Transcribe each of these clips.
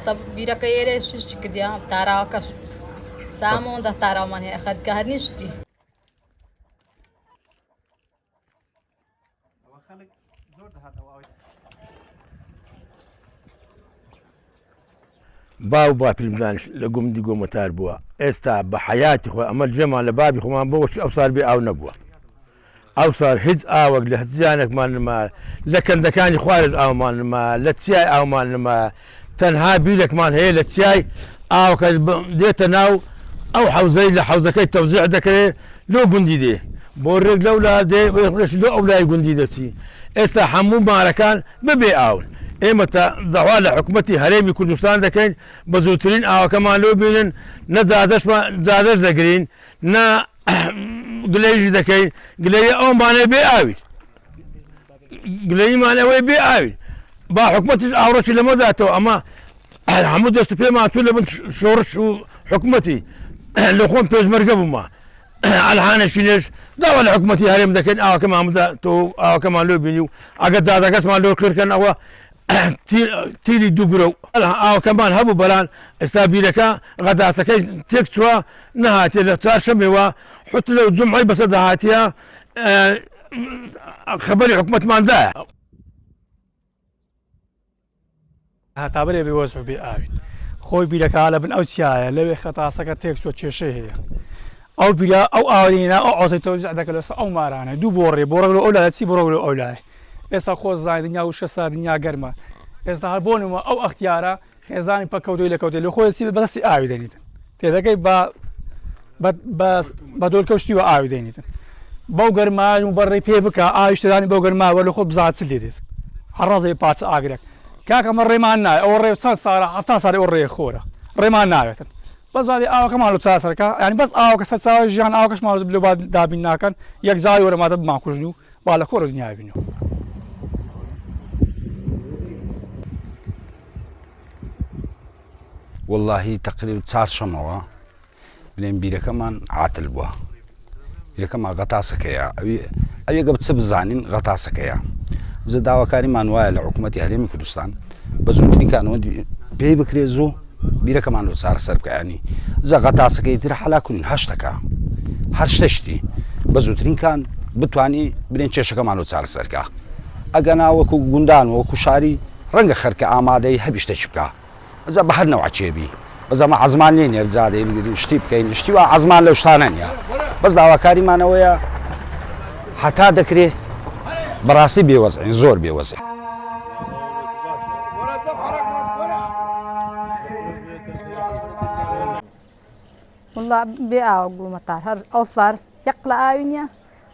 طب بيرك ايش كديا تاراكش سامون ده تارا ماني اخد كهرنيشتي باو با فیلمزانش لقوم دي قوم تاربوا استا بحياتي خو امل جمع لبابي خو ما بوش او صار بي او نبوا او صار هج اوق لهزيانك مال ما لكن ده كان خوارج او مال ما لتشاي او مال ما تنهى بيلك مال هي لتشاي او ديت ناو او حوزي لحوزكي توزيع ذكري لو قندي دي بورق لولا دي ويخرج لو اولاي قندي دسي استا حمو ماركان ببي اول إمتى ضوال حكومتي هرمي كردستان دكين بزوترين أو كمان لو بينن نزادش ما زادش دكين نا قليش دكين قليش أو ما نبي آوي قليش ما نبي بآوي با حكومتي أورش لما ذاته أما حمود يستفيد ما تقول من شورش حكومتي لو خون بيز مركب ما على حانش ليش ضوال حكومتي هرم دكين أو كمان ذاته أو كمان لو بينيو أقد هذا كاس ما لو كل كان أو تيري دوغرو او كمان هبو بلان استابيلكا غدا سكي تكتوا نهاتي لتاشموا حط له جمعي بس دهاتيا خبري حكومه ما ذا هتابري بيوزعوا بآوين خوي بيلكا على بن اوتشايا لو خطا سكا تكسو تشيشي او بلا او اولينا او عوزي توزع داك او مارانا دو بوري بورغلو اولا تسي بورغلو اولا اسا خوز زايدنيا وش صادنيا غرما اسا هربونما او اختيارا خزاني باكودو لكودو لو خوي سي بس اوي دنيت تدكاي بس بدول كوشتيو اوي دنيت بوغرما مبري بيبكا اشتراني بوغرما ولا خو بزات سليدت حرازي باتس اغرك كاكا مري معنا او ري صار حفتا صار اوري خورا ريمانا بس بعد او كمان لو تساسركا يعني بس او كسا جان او كش مال بلو بعد دابينا كان يك زاي ورا ما تب معكوجنو ولا كور الدنيا بينو والله تقريبا صار شموا بلين بيرا كمان عاتل بوا بيرا كمان غطا سكيا أبي قبل سب زانين غطا سكيا زاد دعوة كاري مانوال حكومتي هرمي كردستان بزوتني كانوا بي بكريزو بيرا كمان لو صار سرب يعني زا غطا سكيا ترى حلا كلين هشتكا هرشتشتي بزوتني كان بتواني بلين تشيش كمان لو صار سركا أجانا وكو جندان وكو شاري رنج خركة آمادة هبيش تشبكا إذا بحر نوع شيبي إذا ما عزمان لين يرزاد يبغى يشتي بكين يشتي وعزمان لو شتانن يا بس دعوة كاري ما نويا حتى ذكره براسي بيوزع زور بيوزع والله بيعوا قوم طار أو صار يقلع عينيا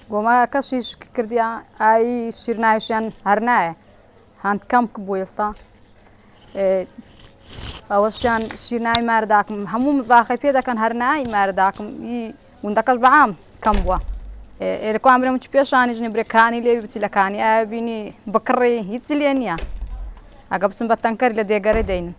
قوما كشيش كرديا أي شيرنايشان هرناي هان كم كبويستا أوشان شيرناي مارداكم همو مزاخي بيدا كان هرناي مارداكم وندكش بعام كم بوا إلكو عمري مش بيشاني جني بريكاني ليه بتلكاني أبيني بكري يتسلينيا أقبل سنبتنكر لدي قريدين